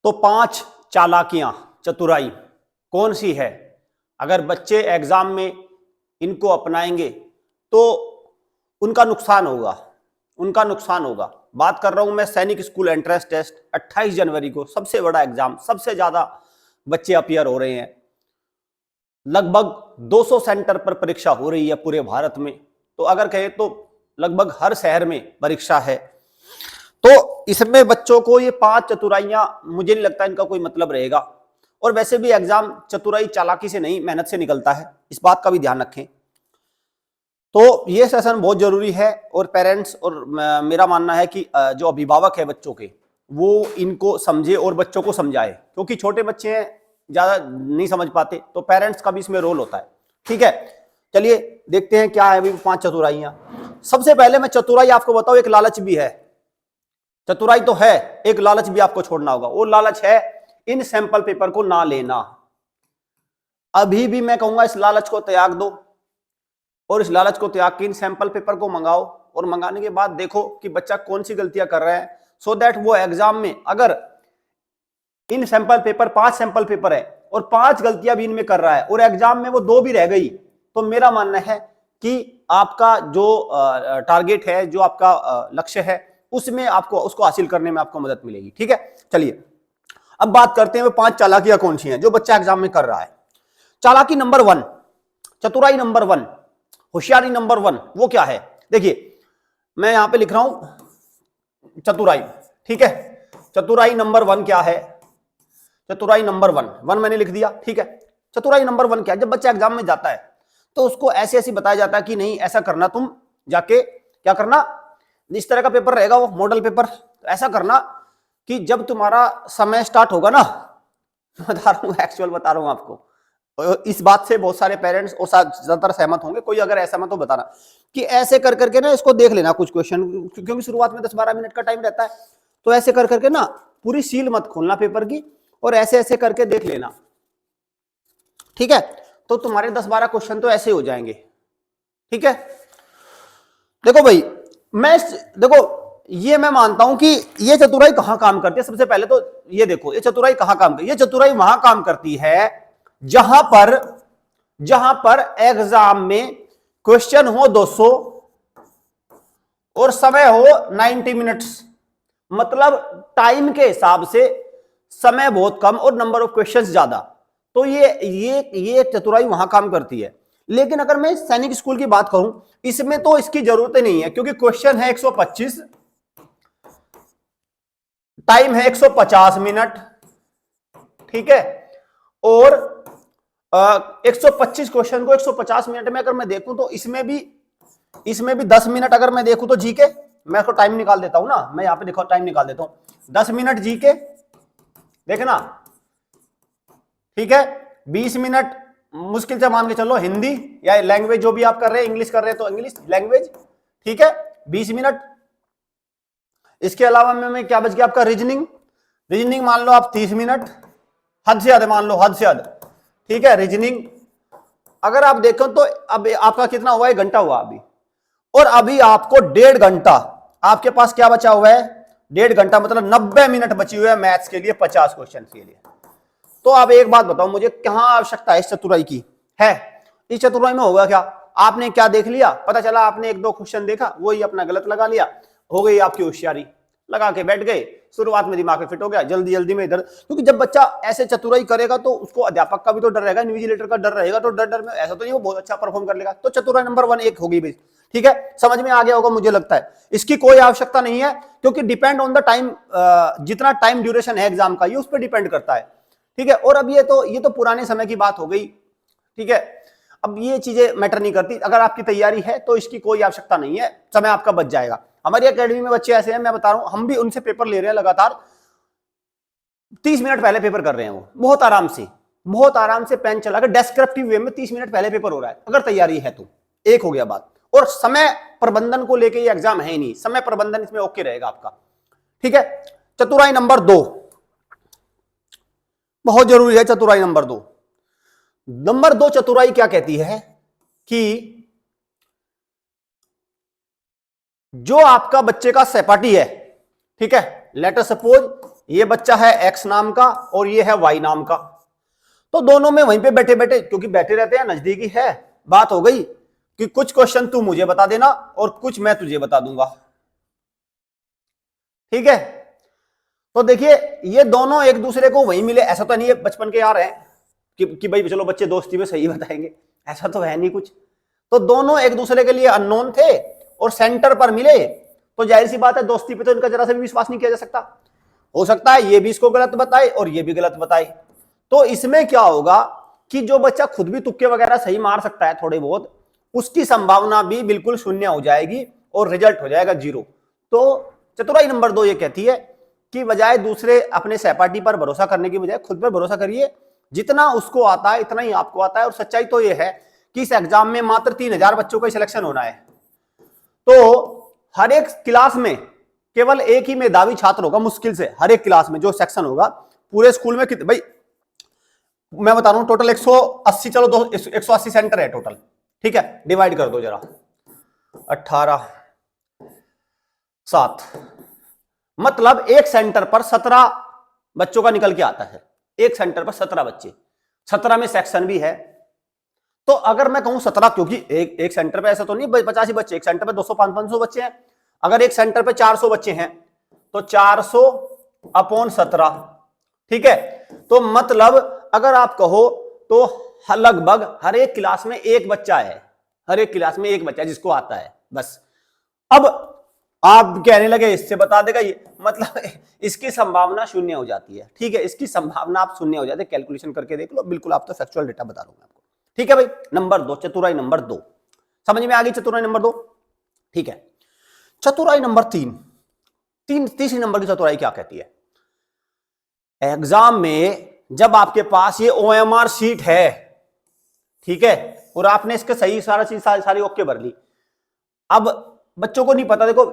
तो 5 चालाकियां, चतुराई कौन सी है? अगर बच्चे एग्जाम में इनको अपनाएंगे तो उनका नुकसान होगा, उनका नुकसान होगा। बात कर रहा हूं मैं सैनिक स्कूल एंट्रेंस टेस्ट 28 जनवरी को, सबसे बड़ा एग्जाम, सबसे ज्यादा बच्चे अपीयर हो रहे हैं। लगभग 200 सेंटर पर परीक्षा हो रही है पूरे भारत में। तो अगर कहें तो लगभग हर शहर में परीक्षा है। तो इसमें बच्चों को ये 5 चतुराइयां, मुझे नहीं लगता इनका कोई मतलब रहेगा। और वैसे भी एग्जाम चतुराई चालाकी से नहीं, मेहनत से निकलता है, इस बात का भी ध्यान रखें। तो ये सेशन बहुत जरूरी है। और पेरेंट्स और मेरा मानना है कि जो अभिभावक है बच्चों के, वो इनको समझे और बच्चों को समझाए, क्योंकि छोटे बच्चे हैं, ज्यादा नहीं समझ पाते, तो पेरेंट्स का भी इसमें रोल होता है। ठीक है, चलिए देखते हैं क्या है अभी 5 चतुराइयां। सबसे पहले मैं चतुराई आपको बताऊं, एक लालच भी है। चतुराई तो है, एक लालच भी आपको छोड़ना होगा। वो लालच है इन सैंपल पेपर को ना लेना। अभी भी मैं कहूंगा इस लालच को त्याग दो, और इस लालच को त्याग के इन सैंपल पेपर को मंगाओ, और मंगाने के बाद देखो कि बच्चा कौन सी गलतियां कर रहा है, सो दैट वो एग्जाम में, अगर इन सैंपल पेपर 5 सैंपल पेपर है और 5 गलतियां भी इनमें कर रहा है और एग्जाम में वो 2 भी रह गई, तो मेरा मानना है कि आपका जो टारगेट है, जो आपका लक्ष्य है, उसमें आपको उसको हासिल करने में आपको मदद मिलेगी। ठीक है, चलिए अब बात करते हैं वो 5 चालाकियां कौन सी हैं जो बच्चा एग्जाम में कर रहा है। चालाकी नंबर 1, चतुराई नंबर 1, होशियारी नंबर 1, वो क्या है? देखिए मैं यहां पे लिख रहा हूं चतुराई। ठीक है, चतुराई नंबर 1 क्या है? चतुराई नंबर 1 मैंने लिख दिया। ठीक है, चतुराई नंबर 1 क्या है? जब बच्चा एग्जाम में जाता है तो उसको ऐसे ऐसे बताया जाता है कि नहीं ऐसा करना, तुम जाके क्या करना, इस तरह का पेपर रहेगा वो मॉडल पेपर, तो ऐसा करना कि जब तुम्हारा समय स्टार्ट होगा ना, बता रहा हूं, एक्चुअल बता रहा हूं आपको, इस बात से बहुत सारे पेरेंट्स और ज्यादातर सहमत होंगे, कोई अगर असहमत हो बताना, कि ऐसे कर करके ना इसको देख लेना कुछ क्वेश्चन, क्योंकि शुरुआत में 10-12 मिनट का टाइम रहता है, तो ऐसे कर करके ना पूरी सील मत खोलना पेपर की, और ऐसे ऐसे करके देख लेना। ठीक है, तो तुम्हारे 10-12 क्वेश्चन तो ऐसे हो जाएंगे। ठीक है, देखो भाई, देखो ये मैं मानता हूं कि ये चतुराई कहां काम करती है। सबसे पहले तो ये देखो, ये चतुराई कहां काम करती है? ये चतुराई वहां काम करती है जहां पर एग्जाम में क्वेश्चन हो 200 और समय हो 90 मिनट्स, मतलब टाइम के हिसाब से समय बहुत कम और नंबर ऑफ क्वेश्चंस ज्यादा, तो ये चतुराई वहां काम करती है। लेकिन अगर मैं सैनिक स्कूल की बात करूं, इसमें तो इसकी जरूरत नहीं है, क्योंकि क्वेश्चन है 125, टाइम है 150 मिनट। ठीक है, और 125 क्वेश्चन को 150 मिनट में अगर मैं देखूं तो इसमें भी 10 मिनट अगर मैं देखूं तो जीके, मैं इसको टाइम निकाल देता हूं ना, मैं यहां पे देखो टाइम निकाल देता हूं, 10 मिनट जीके देखना। ठीक है, 20 मिनट मुश्किल से मान के चलो हिंदी या लैंग्वेज जो भी आप कर रहे हैं, इंग्लिश कर रहे हैं तो इंग्लिश लैंग्वेज। ठीक है, 20 मिनट। इसके अलावा में क्या बच गया आपका? रीजनिंग मान लो आप 30 मिनट, हद से ज्यादा मान लो, हद से ज्यादा। ठीक है, रीजनिंग अगर आप देखो तो अब आपका कितना हुआ है? घंटा हुआ अभी, और अभी आपको 1.5 घंटा आपके पास क्या बचा हुआ है? 1.5 घंटा, मतलब 90 मिनट बची हुई है मैथ्स के लिए, 50 क्वेश्चन के लिए। तो आप एक बात बताओ मुझे, कहां आवश्यकता है इस चतुराई की? है इस चतुराई में होगा क्या? आपने क्या देख लिया, पता चला आपने 1-2 क्वेश्चन देखा, वही अपना गलत लगा लिया, हो गई आपकी होशियारी, लगा के बैठ गए, शुरुआत में दिमाग में फिट हो गया, जल्दी जल्दी में इधर। क्योंकि जब बच्चा ऐसे चतुराई करेगा तो उसको अध्यापक का भी तो डर रहेगा, इन्विजिलेटर का डर रहेगा, तो डर में ऐसा तो नहीं वो बहुत अच्छा परफॉर्म कर लेगा। तो चतुराई नंबर 1 एक होगी भाई। ठीक है, समझ में आ गया होगा मुझे लगता है। इसकी कोई आवश्यकता नहीं है, क्योंकि डिपेंड ऑन द टाइम, जितना टाइम ड्यूरेशन है एग्जाम का, ये उस पर डिपेंड करता है। ठीक है, और अब ये तो पुराने समय की बात हो गई। ठीक है, अब ये चीजें मैटर नहीं करती, अगर आपकी तैयारी है तो इसकी कोई आवश्यकता नहीं है, समय आपका बच जाएगा। हमारी एकेडमी में बच्चे ऐसे हैं, मैं बता रहा हूं, हम भी उनसे पेपर ले रहे हैं लगातार, 30 मिनट पहले पेपर कर रहे हैं वो, बहुत आराम से पेन चला कर डेस्क्रिप्टिव वे में 30 मिनट पहले पेपर हो रहा है, अगर तैयारी है तो। एक हो गया बात। और समय प्रबंधन को लेके ये एग्जाम है ही नहीं, समय प्रबंधन इसमें ओके रहेगा आपका। ठीक है, चतुराई नंबर 2 बहुत जरूरी है। चतुराई नंबर 2 चतुराई क्या कहती है कि जो आपका बच्चे का सहपाठी है, ठीक है, लेट अस सपोज ये बच्चा है एक्स नाम का और ये है वाई नाम का, तो दोनों में वहीं पे बैठे बैठे, क्योंकि बैठे रहते हैं नजदीकी है, बात हो गई कि कुछ क्वेश्चन तू मुझे बता देना और कुछ मैं तुझे बता दूंगा। ठीक है, तो देखिए ये दोनों एक दूसरे को वहीं मिले, ऐसा तो नहीं है बचपन के यार हैं कि भाई चलो बच्चे दोस्ती में सही बताएंगे, ऐसा तो है नहीं कुछ। तो दोनों एक दूसरे के लिए अननोन थे और सेंटर पर मिले, तो जाहिर सी बात है दोस्ती पे तो इनका जरा सा भी विश्वास नहीं किया जा सकता। हो सकता है ये भी इसको गलत बताए और ये भी गलत बताए, तो इसमें क्या होगा कि जो बच्चा खुद भी तुक्के वगैरह सही मार सकता है थोड़े बहुत, उसकी संभावना भी बिल्कुल शून्य हो जाएगी और रिजल्ट हो जाएगा 0। तो चतुराई नंबर 2 ये कहती है कि बजाय दूसरे अपने सहपाठी पर भरोसा करने की बजाय खुद पर भरोसा करिए, जितना उसको आता है इतना ही आपको आता है। और सच्चाई तो ये है कि इस एग्जाम में मात्र 3000 बच्चों का सिलेक्शन होना है, तो हर एक क्लास में केवल एक ही मेधावी छात्र होगा, मुश्किल से हर एक क्लास में जो सेक्शन होगा। पूरे स्कूल में कितने भाई मैं बता रहा हूं टोटल 180, चलो 180 सेंटर है टोटल, ठीक है, डिवाइड कर दो जरा 18 7, मतलब एक सेंटर पर 17 बच्चों का निकल के आता है, एक सेंटर पर 17 बच्चे, 17 में सेक्शन भी है। तो अगर मैं कहूं 17, क्योंकि एक सेंटर पे ऐसा तो नहीं 50 ही बच्चे, एक सेंटर पे 200-500 बच्चे हैं, अगर एक सेंटर पे 400 बच्चे हैं तो 400/17, ठीक है। तो मतलब अगर आप कहो तो लगभग हर एक क्लास में एक बच्चा है, हर एक क्लास में एक बच्चा जिसको आता है बस। अब आप कहने लगे इससे बता देगा ये, मतलब इसकी संभावना शून्य हो जाती है, ठीक है, इसकी संभावना आप शून्य हो जाती है, कैलकुलेशन करके देख लो, बिल्कुल आप तो फैक्चुअल डेटा बता रहा हूं आपको, ठीक है भाई। नंबर 2, चतुराई नंबर 2 समझ में आ गई, चतुराई नंबर 2, ठीक है। चतुराई नंबर 3, तीसरी नंबर की चतुराई क्या कहती है? एग्जाम में जब आपके पास ये OMR शीट है, ठीक है, और आपने इसके सही सारा चीज सारी ओके भर ली, अब बच्चों को नहीं पता, देखो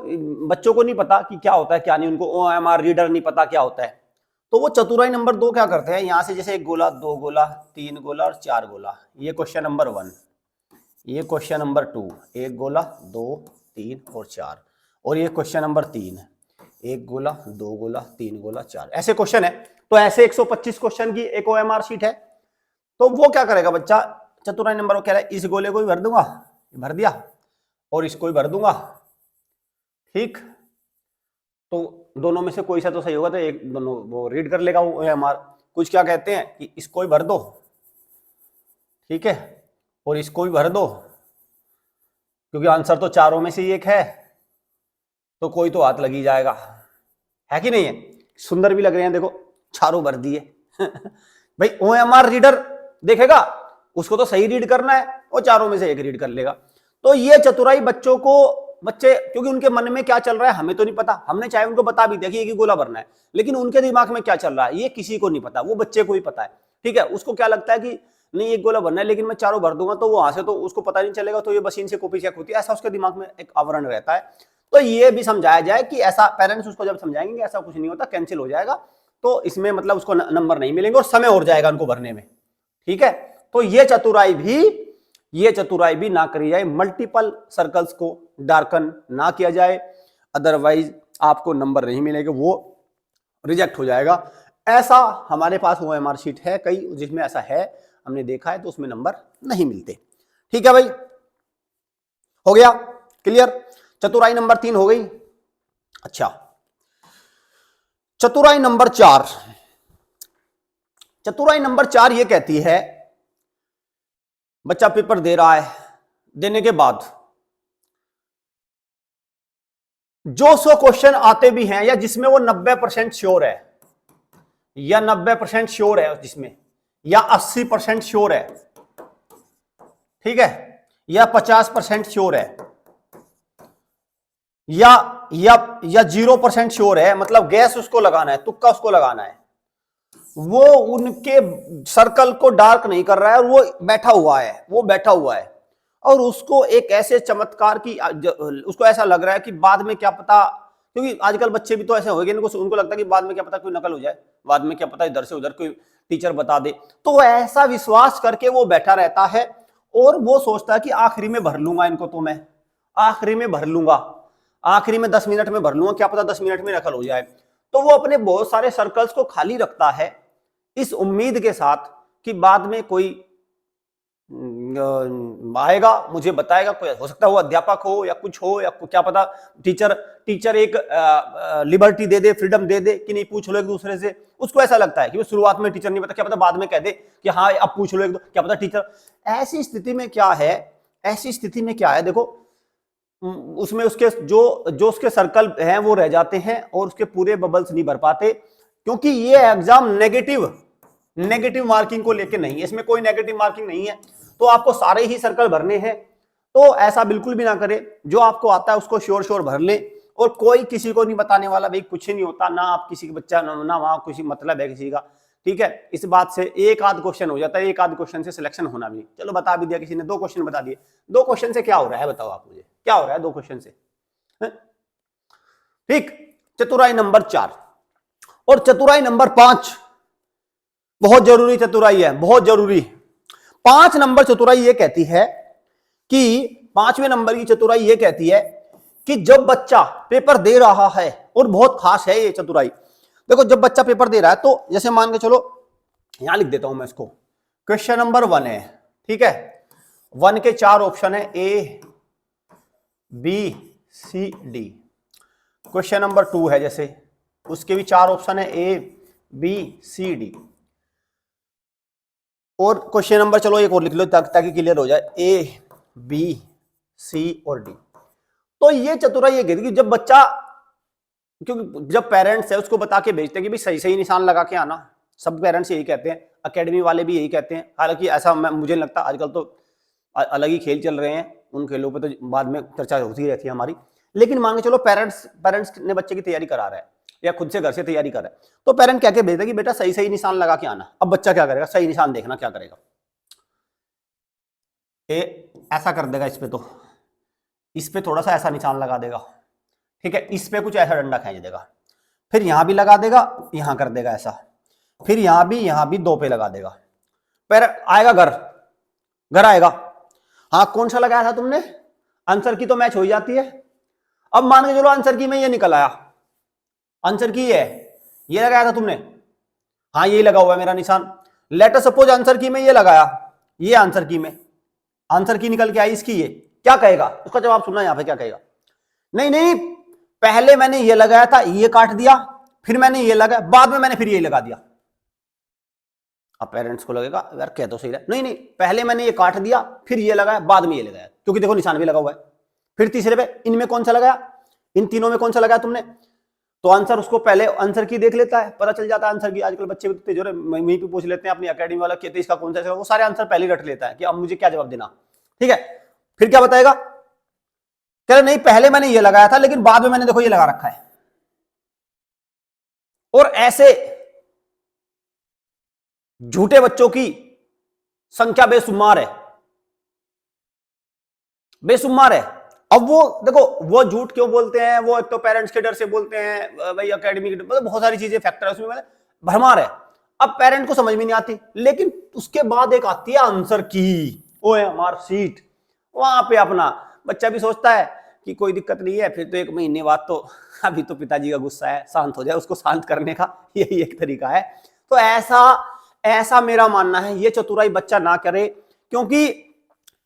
बच्चों को नहीं पता कि क्या होता है क्या नहीं, उनको OMR रीडर नहीं पता क्या होता है, तो वो चतुराई नंबर 2 क्या करते हैं, यहां से जैसे 1 गोला 2 गोला 3 गोला और 4 गोला, ये क्वेश्चन नंबर 1, ये क्वेश्चन नंबर 2, 1 गोला 2 3 और 4, और ये क्वेश्चन नंबर 3, 1 गोला 2 गोला 3 गोला 4, ऐसे क्वेश्चन है। तो ऐसे 125 क्वेश्चन की एक OMR शीट है। तो वो क्या करेगा बच्चा, चतुराई नंबर वो कह रहा है इस गोले को भी भर दूंगा, भर दिया, और इसको भी भर दूंगा, ठीक, तो दोनों में से कोई सा तो सही होगा, तो एक दोनों वो रीड कर लेगा वो OMR। कुछ क्या कहते हैं कि इसको भी भर दो, ठीक है, और इसको भी भर दो, क्योंकि आंसर तो चारों में से ही एक है, तो कोई तो हाथ लगी जाएगा, है कि नहीं है? सुंदर भी लग रहे हैं, देखो चारों भर दिए भाई OMR रीडर देखेगा, उसको तो सही रीड करना है, वो चारों में से एक रीड कर लेगा। तो ये चतुराई बच्चों को, बच्चे क्योंकि उनके मन में क्या चल रहा है हमें तो नहीं पता, हमने चाहे उनको बता भी दिया कि एक ही गोला भरना है, लेकिन उनके दिमाग में क्या चल रहा है ये किसी को नहीं पता, वो बच्चे को ही पता है, ठीक है। उसको क्या लगता है कि नहीं एक गोला भरना है लेकिन मैं चारों भर दूंगा, तो वहां से तो उसको पता नहीं चलेगा, तो ये मशीन से कॉपी चेक होती है, ऐसा उसके दिमाग में एक आवरण रहता है। तो ये भी समझाया जाए कि ऐसा, पेरेंट्स उसको जब समझाएंगे ऐसा कुछ नहीं होता, कैंसिल हो जाएगा, तो इसमें मतलब उसको नंबर नहीं मिलेंगे और समय और जाएगा उनको भरने में, ठीक है। तो ये चतुराई भी ना करी जाए, मल्टीपल सर्कल्स को डार्कन ना किया जाए, अदरवाइज आपको नंबर नहीं मिलेंगे, वो रिजेक्ट हो जाएगा। ऐसा हमारे पास OMR शीट है कई जिसमें ऐसा है, हमने देखा है, तो उसमें नंबर नहीं मिलते, ठीक है भाई, हो गया क्लियर। चतुराई नंबर 3 हो गई। अच्छा, चतुराई नंबर 4, चतुराई नंबर 4 ये कहती है बच्चा पेपर दे रहा है, देने के बाद जो 100 क्वेश्चन आते भी हैं या जिसमें वो 90% श्योर है, या 90% श्योर है जिसमें, या 80% श्योर है, ठीक है, या 50% श्योर है, या 0% श्योर है, मतलब गैस उसको लगाना है, तुक्का उसको लगाना है, वो उनके सर्कल को डार्क नहीं कर रहा है और वो बैठा हुआ है, और उसको एक ऐसे चमत्कार की, उसको ऐसा लग रहा है कि बाद में क्या पता, क्योंकि आजकल बच्चे भी तो ऐसे हो गए, उनको लगता है कि बाद में क्या पता कोई नकल हो जाए, बाद में क्या पता इधर से उधर कोई टीचर बता दे, तो ऐसा विश्वास करके वो बैठा रहता है और वो सोचता है कि आखिरी में भर लूंगा इनको, तो मैं आखिरी में भर लूंगा, आखिरी में 10 मिनट में भर लूंगा, क्या पता 10 मिनट में नकल हो जाए। तो वो अपने बहुत सारे सर्कल्स को खाली रखता है इस उम्मीद के साथ कि बाद में कोई आएगा, मुझे बताएगा, कोई हो सकता है वो अध्यापक हो या कुछ हो या क्या पता टीचर एक लिबर्टी दे दे, फ्रीडम दे दे कि नहीं पूछ लो एक दूसरे से। उसको ऐसा लगता है कि वो शुरुआत में टीचर नहीं पता, क्या पता बाद में कह दे कि हाँ अब पूछ लो एक दो, क्या पता टीचर। ऐसी स्थिति में क्या है, ऐसी स्थिति में क्या है, देखो उसमें उसके जो उसके सर्कल हैं वो रह जाते हैं और उसके पूरे बबल्स नहीं भर पाते, क्योंकि ये एग्जाम नेगेटिव मार्किंग को लेके नहीं है, इसमें कोई नेगेटिव मार्किंग नहीं है। तो आपको सारे ही सर्कल भरने हैं, तो ऐसा बिल्कुल भी ना करें, जो आपको आता है उसको श्योर भर ले, और कोई किसी को नहीं बताने वाला, भाई कुछ ही नहीं होता, ना आप किसी का बच्चा ना वहां किसी मतलब है किसी का, ठीक है। इस बात से एक आध क्वेश्चन हो जाता है, एक आध क्वेश्चन से सिलेक्शन होना भी, चलो बता भी दिया किसी ने, 2 क्वेश्चन बता दिए, 2 क्वेश्चन से क्या हो रहा है बताओ आप मुझे, क्या हो रहा है 2 क्वेश्चन से, ठीक। चतुराई नंबर 4 और चतुराई नंबर 5 बहुत जरूरी चतुराई है, बहुत जरूरी। 5 नंबर चतुराई ये कहती है कि 5वें नंबर की चतुराई ये कहती है कि जब बच्चा पेपर दे रहा है, और बहुत खास है ये चतुराई, देखो जब बच्चा पेपर दे रहा है, तो जैसे मान के चलो, यहां लिख देता हूं मैं इसको, क्वेश्चन नंबर 1 है, ठीक है। 1 के 4 ऑप्शन है, A B C D. Question number 2 है जैसे, उसके भी 4 ऑप्शन है, ए बी सी डी। और क्वेश्चन नंबर चलो एक और लिख लो ताकि क्लियर हो जाए, ए बी सी और डी। तो ये चतुराई ये कहती है कि जब बच्चा, क्योंकि जब पेरेंट्स है उसको बता के भेजते हैं कि भाई सही सही निशान लगा के आना, सब पेरेंट्स यही कहते हैं, एकेडमी वाले भी यही कहते हैं, हालांकि ऐसा मुझे लगता है आजकल तो अलग ही खेल चल रहे हैं, उन खेलों पे तो बाद में चर्चा होती रहती है हमारी, लेकिन मान के चलो पेरेंट्स ने बच्चे की तैयारी करा रहा है या खुद से घर से तैयारी कर रहा है, तो पेरेंट क्या भेजता है कि बेटा सही सही निशान लगा के आना। अब बच्चा क्या करेगा, सही निशान देखना क्या करेगा, ऐसा कर देगा, इस पे थोड़ा सा ऐसा निशान लगा देगा, ठीक है, इस पे कुछ ऐसा डंडा खींच देगा, फिर यहां भी लगा देगा, यहां कर देगा ऐसा, फिर यहां भी 2 पे लगा देगा, फिर आएगा घर आएगा, हाँ कौन सा लगाया था तुमने, आंसर की तो मैच हो जाती है। अब मान के चलो आंसर की में ये निकल आया, आंसर की है ये लगाया था तुमने, हाँ यही लगा हुआ है मेरा निशान। लेट अस सपोज आंसर की में ये लगाया, ये आंसर की में आंसर की निकल के आई इसकी, ये क्या कहेगा, उसका जवाब सुनना यहां पे क्या कहेगा, नहीं पहले मैंने ये लगाया था, ये काट दिया, फिर मैंने ये लगाया, बाद में मैंने फिर ये लगा दिया। अब पेरेंट्स को लगेगा यार कह तो सही रहा, नहीं पहले मैंने ये काट दिया, फिर ये लगाया, बाद में ये लगाया, क्योंकि देखो निशान भी लगा हुआ है। फिर तीसरे पे इनमें कौन सा लगाया, इन तीनों में कौन सा लगाया तुमने, तो आंसर उसको पहले आंसर की देख लेता है, पता चल जाता है आंसर की। आजकल बच्चे तेज हो रहे, वहीं पे पूछ लेते हैं अपनी एकेडमी वाला कि इसका कौन सा, वो सारे आंसर पहले रट लेता है कि अब मुझे क्या जवाब देना, ठीक है। फिर क्या बताएगा, कह रहे नहीं पहले मैंने ये लगाया था, लेकिन बाद में मैंने देखो ये लगा रखा है। और ऐसे झूठे बच्चों की संख्या बेशुमार है। अब वो देखो वो झूठ क्यों बोलते हैं, वो एक तो पेरेंट्स के डर से बोलते हैं, भाई एकेडमी के डर, मतलब बहुत सारी चीजें फैक्टर है उसमें, मतलब भरमार है। अब पेरेंट को समझ में नहीं आती, लेकिन उसके बाद एक आती है आंसर की, वो है मार्कशीट, वहां पे अपना बच्चा भी सोचता है कि कोई दिक्कत नहीं है, फिर तो 1 महीने बाद तो अभी तो पिताजी का गुस्सा है, शांत हो जाए, उसको शांत करने का यही एक तरीका है। तो ऐसा मेरा मानना है, ये चतुराई बच्चा ना करे, क्योंकि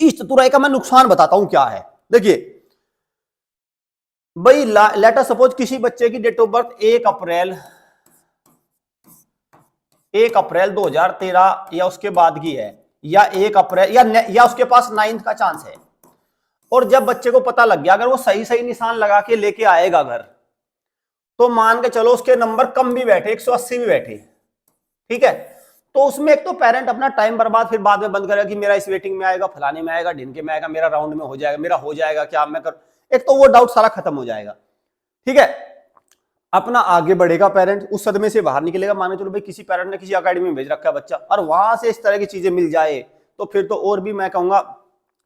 इस चतुराई का मैं नुकसान बताता हूं क्या है। देखिए भाई लेट अस सपोज किसी बच्चे की डेट ऑफ बर्थ 1 अप्रैल 2013 या उसके बाद की है, या 1 अप्रैल या उसके पास 9th का चांस है, और जब बच्चे को पता लग गया अगर वो सही सही निशान लगा के लेके आएगा घर, तो मान के चलो उसके नंबर कम भी बैठे, 180 भी बैठे, ठीक है, तो उसमें एक तो पेरेंट अपना टाइम बर्बाद फिर बाद में बंद करेगा कि मेरा इस वेटिंग में आएगा, फलाने में आएगा, ढिनके में आएगा, मेरा राउंड में हो जाएगा, मेरा हो जाएगा क्या मैं कर, एक तो वो डाउट सारा खत्म हो जाएगा, ठीक है। अपना आगे बढ़ेगा पेरेंट, उस सदमे से बाहर निकलेगा। मान के चलो भाई किसी पेरेंट ने किसी अकेडमी में भेज रखा है बच्चा, और वहां से इस तरह की चीजें मिल जाए, तो फिर तो और भी मैं कहूंगा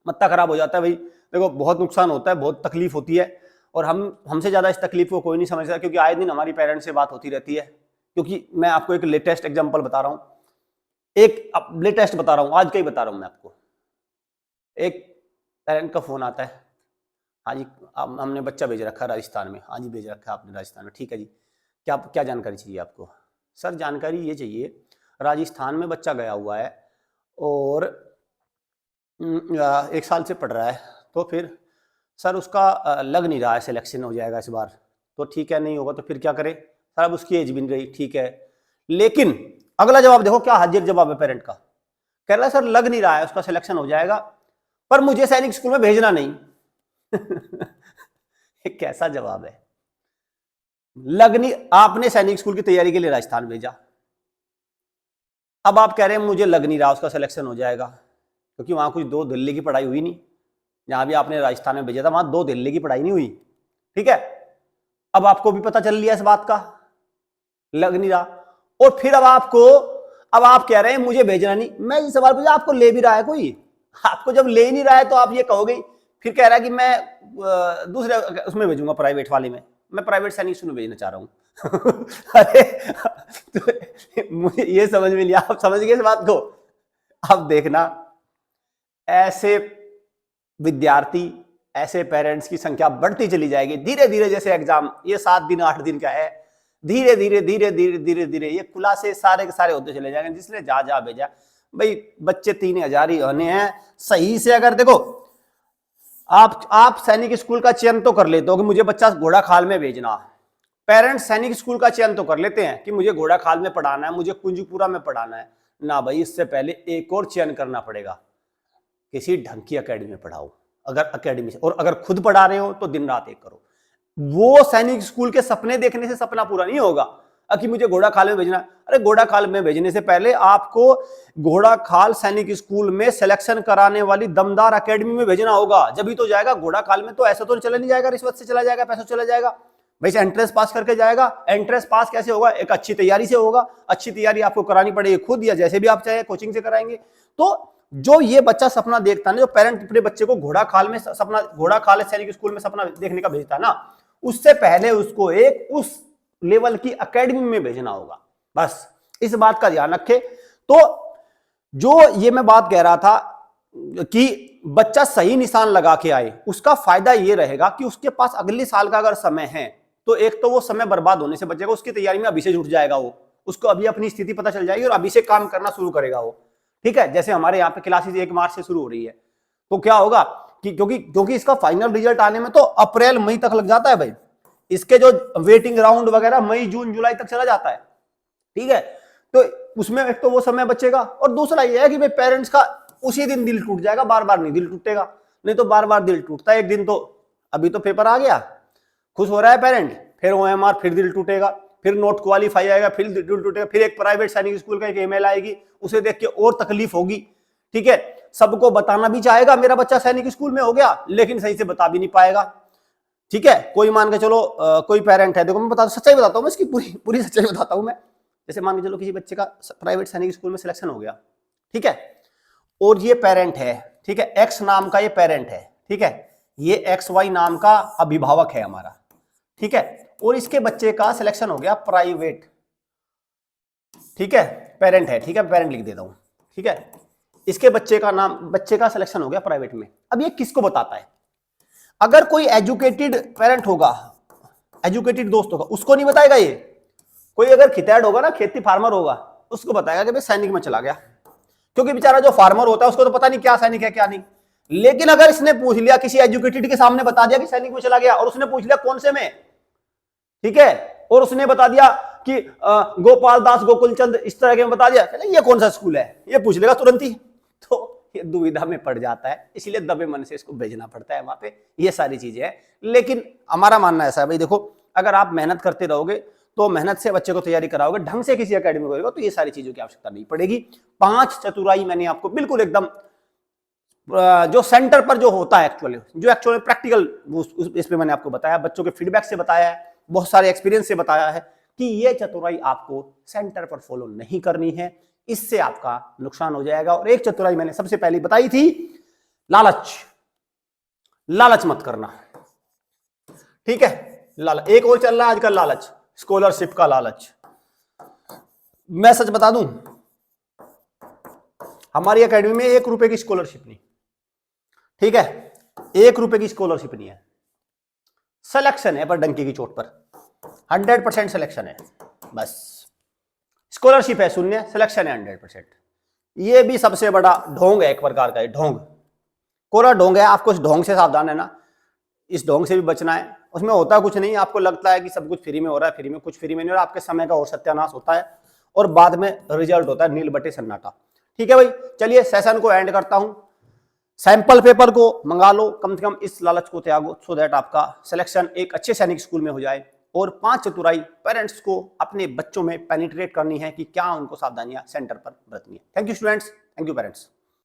मत्ता खराब हो जाता है भाई। देखो बहुत नुकसान होता है, बहुत तकलीफ होती है, और हमसे ज्यादा इस तकलीफ को कोई नहीं समझता, क्योंकि आए दिन हमारी पेरेंट्स से बात होती रहती है। क्योंकि मैं आपको एक लेटेस्ट एग्जांपल बता रहा हूं, आज का ही बता रहा हूं मैं आपको। एक पेरेंट का फोन आता है, हाँ जी हमने बच्चा भेज रखा है राजस्थान में, हाँ जी भेज रखा है आपने राजस्थान में, ठीक है जी, क्या क्या जानकारी चाहिए आपको? सर जानकारी ये चाहिए, राजस्थान में बच्चा गया हुआ है और 1 साल से पढ़ रहा है, तो फिर सर उसका लग नहीं रहा है सिलेक्शन हो जाएगा इस बार, तो ठीक है, नहीं होगा तो फिर क्या करें? सर अब उसकी एज भी नहीं रही, ठीक है, लेकिन अगला जवाब देखो क्या हाजिर जवाब है पेरेंट का। कह रहा है सर लग नहीं रहा है उसका सिलेक्शन हो जाएगा, पर मुझे सैनिक स्कूल में भेजना नहीं। कैसा जवाब है? लग नहीं, आपने सैनिक स्कूल की तैयारी के लिए राजस्थान भेजा, अब आप कह रहे हैं मुझे लग नहीं रहा उसका सिलेक्शन हो जाएगा, क्योंकि वहां कुछ 2 दिल्ली की पढ़ाई हुई नहीं, जहां भी आपने राजस्थान में भेजा था वहां 2 दिल्ली की पढ़ाई नहीं हुई, ठीक है। अब आपको भी पता चल लिया इस बात का, लग नहीं रहा, और फिर अब आप कह रहे हैं मुझे भेजना नहीं। मैं ये सवाल पूछा, आपको ले भी रहा है कोई? आपको जब ले नहीं रहा है तो आप ये कहोगे, फिर कह रहा है कि मैं दूसरे उसमें भेजूंगा, प्राइवेट वाले में, मैं प्राइवेट सैनिक स्कूल में भेजना चाह रहा हूं। अरे तो मुझे ये समझ में नहीं, आप समझ गए इस बात को? अब देखना, ऐसे विद्यार्थी, ऐसे पेरेंट्स की संख्या बढ़ती चली जाएगी धीरे धीरे। जैसे एग्जाम ये 7 दिन 8 दिन का है, धीरे धीरे धीरे धीरे धीरे धीरे ये खुलासे सारे के सारे होते चले जाएंगे। जिसने जा भेजा भाई, बच्चे 3000 ही होने हैं सही से। अगर देखो आप सैनिक स्कूल का चयन तो कर लेते हो कि मुझे बच्चा घोड़ा खाल में भेजना, पेरेंट्स सैनिक स्कूल का चयन तो कर लेते हैं कि मुझे घोड़ा खाल में पढ़ाना है, मुझे कुंजीपुरा में पढ़ाना है ना भाई, इससे पहले एक और चयन करना पड़ेगा, किसी ढंग की एकेडमी में पढ़ाओ। अगर एकेडमी से, और अगर खुद पढ़ा रहे हो तो दिन रात एक करो। वो सैनिक स्कूल के सपने देखने से सपना पूरा नहीं होगा कि मुझे घोड़ा खाल में भेजना। अरे घोड़ा खाल में भेजने से पहले आपको घोड़ा खाल सैनिक स्कूल में सिलेक्शन कराने वाली दमदार एकेडमी में भेजना होगा, जब तो जाएगा। घोड़ा खाल में तो ऐसा तो चला नहीं जाएगा, रिश्वत से चला जाएगा, पैसा चला जाएगा भाई, एंट्रेंस पास करके जाएगा। एंट्रेंस पास कैसे होगा? एक अच्छी तैयारी से होगा। अच्छी तैयारी आपको करानी पड़ेगी खुद, या जैसे भी आप चाहे कोचिंग से कराएंगे। तो जो ये बच्चा सपना देखता है ना, जो पेरेंट अपने बच्चे को घोड़ा खाल में सपना, घोड़ा खाल सैनिक स्कूल में सपना देखने का भेजता है ना, उससे पहले उसको एक उस लेवल की एकेडमी में भेजना होगा। बस इस बात का ध्यान रखें। तो जो ये मैं बात कह रहा था कि बच्चा सही निशान लगा के आए, उसका फायदा ये रहेगा कि उसके पास अगले साल का अगर समय है तो एक तो वो समय बर्बाद होने से बचेगा, उसकी तैयारी में अभी से जुट जाएगा, वो उसको अभी अपनी स्थिति पता चल जाएगी और अभी से काम करना शुरू करेगा वो, ठीक है। जैसे हमारे यहाँ पे क्लासेस 1 मार्च से शुरू हो रही है, तो क्या होगा कि क्योंकि इसका फाइनल रिजल्ट आने में तो अप्रैल मई तक लग जाता है भाई, इसके जो वेटिंग राउंड वगैरह मई जून जुलाई तक चला जाता है, ठीक है। तो उसमें एक तो वो समय बचेगा, और दूसरा ये है कि भाई पेरेंट्स का उसी दिन दिल टूट जाएगा, बार बार नहीं दिल टूटेगा, नहीं तो बार बार दिल टूटता है एक दिन। तो अभी तो पेपर आ गया, खुश हो रहा है पेरेंट, फिर OMR, फिर दिल टूटेगा, फिर नोट क्वालिफाई आएगा, फिर दिल टूटेगा, फिर एक प्राइवेट सैनिक स्कूल का एक ईमेल आएगी, उसे देख के और तकलीफ होगी, ठीक है। सबको बताना भी चाहेगा मेरा बच्चा सैनिक स्कूल में हो गया, लेकिन सही से बता भी नहीं पाएगा, ठीक है। कोई मान के चलो कोई पेरेंट है, देखो मैं बता सच्चाई बताता हूँ, मैं इसकी पूरी सच्चाई बताता हूँ मैं। जैसे मान के चलो किसी बच्चे का प्राइवेट सैनिक स्कूल में सिलेक्शन हो गया, ठीक है, और ये पेरेंट है, ठीक है, X नाम का ये पेरेंट है, ठीक है, ये XY नाम का अभिभावक है हमारा, ठीक है, और इसके बच्चे का सिलेक्शन हो गया प्राइवेट, ठीक है, पेरेंट है, ठीक है, पेरेंट लिख देता हूं, ठीक है। इसके बच्चे का सिलेक्शन हो गया प्राइवेट में। अब ये किसको बताता है? अगर कोई एजुकेटेड पेरेंट होगा, एजुकेटेड दोस्त होगा, उसको नहीं बताएगा ये। कोई अगर खितैड़ होगा ना, खेती फार्मर होगा, उसको बताएगा कि भाई सैनिक में चला गया, क्योंकि बेचारा जो फार्मर होता है उसको तो पता नहीं क्या सैनिक है क्या नहीं। लेकिन अगर इसने पूछ लिया, किसी एजुकेटेड के सामने बता दिया कि सैनिक में चला गया, और उसने पूछ लिया कौन से में, ठीक है, और उसने बता दिया कि गोपाल दास गोकुल चंद इस तरह के में बता दिया, ये कौन सा स्कूल है, ये पूछ लेगा तुरंत ही, तो ये दुविधा में पड़ जाता है। इसलिए दबे मन से इसको भेजना पड़ता है वहां पे, ये सारी चीजें हैं। लेकिन हमारा मानना ऐसा है भाई, देखो अगर आप मेहनत करते रहोगे तो मेहनत से बच्चे को तैयारी कराओगे, ढंग से किसी एकेडमी में करोगे, तो ये सारी चीजों की आवश्यकता नहीं पड़ेगी। 5 चतुराई मैंने आपको बिल्कुल एकदम जो सेंटर पर जो होता है एक्चुअली प्रैक्टिकल, इस पे मैंने आपको बताया, बच्चों के फीडबैक से बताया है, बहुत सारे एक्सपीरियंस से बताया है कि ये चतुराई आपको सेंटर पर फॉलो नहीं करनी है, इससे आपका नुकसान हो जाएगा। और एक चतुराई मैंने सबसे पहले बताई थी, लालच मत करना, ठीक है। लालच एक और चल रहा है आजकल, लालच, स्कॉलरशिप का लालच। मैं सच बता दूं, हमारी एकेडमी में 1 रुपए की स्कॉलरशिप नहीं, ठीक है, 1 रुपए की स्कॉलरशिप नहीं है, सिलेक्शन है पर डंके की चोट पर। 100% सिलेक्शन है, बस स्कॉलरशिप है शून्य, सिलेक्शन है 100%। ये भी सबसे बड़ा ढोंग है, एक प्रकार का ढोंग, कोरा ढोंग है। आपको इस ढोंग से सावधान है ना, इस ढोंग से भी बचना है। उसमें होता कुछ नहीं, आपको लगता है कि सब कुछ फ्री में हो रहा है, फ्री में कुछ फ्री में नहीं हो रहा, आपके समय का और सत्यानाश होता है और बाद में रिजल्ट होता है नील बटे सन्नाटा। ठीक है भाई, चलिए सेशन को एंड करता हूं। सैंपल पेपर को मंगा लो, कम से कम इस लालच को त्यागो, सो दैट आपका सिलेक्शन एक अच्छे सैनिक स्कूल में हो जाए। और 5 चतुराई पेरेंट्स को अपने बच्चों में पेनिट्रेट करनी है कि क्या उनको सावधानियां सेंटर पर बरतनी है। Thank you students, thank you parents.